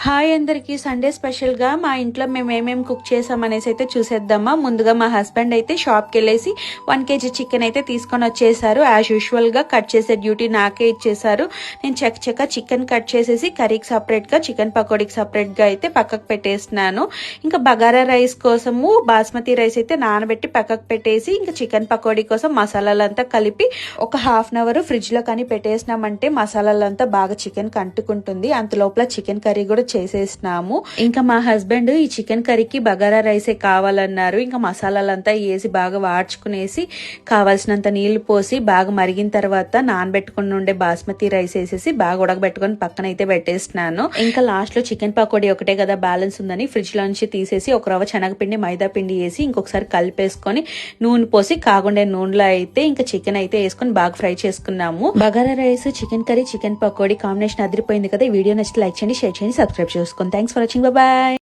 Hi అందరికి Sunday special గా మా ఇంట్లో మేము ఏమేమి కుక్ చేసామనేసి అయితే చూసేద్దామా. ముందుగా మా హస్బెండ్ అయితే షాప్ కి వెళ్ళేసి 1 kg చికెన్ అయితే తీసుకొని వచ్చేసారు. యాజ్ యూజువల్ గా కట్ చేసే డ్యూటీ నాకే ఇచ్చేసారు. నేను చక్క చికెన్ కట్ చేసేసి కర్రీకి సపరేట్ గా, చికెన్ పకోడీకి సపరేట్ గా అయితే పక్కకు పెట్టేస్తున్నాను. ఇంకా బగారా రైస్ కోసము బాస్మతి రైస్ అయితే నానబెట్టి పక్కకు పెట్టేసి, ఇంకా చికెన్ పకోడీ కోసం మసాలాలంతా కలిపి ఒక హాఫ్ అన్ అవర్ ఫ్రిడ్జ్ లో కానీ పెట్టేసినామంటే మసాలాలంతా బాగా చికెన్ కి అంటుకుంటుంది. అంత లోపల చికెన్ కర్రీ కూడా చేసేసినాము. ఇంకా మా హస్బెండ్ ఈ చికెన్ కర్రీకి బగారా రైసే కావాలన్నారు. ఇంకా మసాలాలంతా వేసి బాగా వాడ్చుకునేసి కావాల్సినంత నీళ్లు పోసి బాగా మరిగిన తర్వాత నానబెట్టుకుని ఉండే బాస్మతి రైస్ వేసేసి బాగా ఉడకబెట్టుకుని పక్కన అయితే పెట్టేస్తున్నాను. ఇంకా లాస్ట్ లో చికెన్ పకోడీ ఒకటే కదా బ్యాలెన్స్ ఉందని ఫ్రిడ్జ్ లో నుంచి తీసేసి ఒక రవ్వ శనగపిండి మైదా పిండి వేసి ఇంకొకసారి కలిపేసుకొని నూనె పోసి కాగుండే నూనెలో అయితే ఇంకా చికెన్ అయితే వేసుకొని బాగా ఫ్రై చేసుకున్నాము. Bagara rice, chicken curry, chicken pakodi combination అదిరిపోయింది కదా. ఈ వీడియో నచ్చితే లైక్ చేయండి, షేర్ చేయండి, సబ్స్క్రైబ్ చేసుకోండి. Thanks for watching. బాయ్.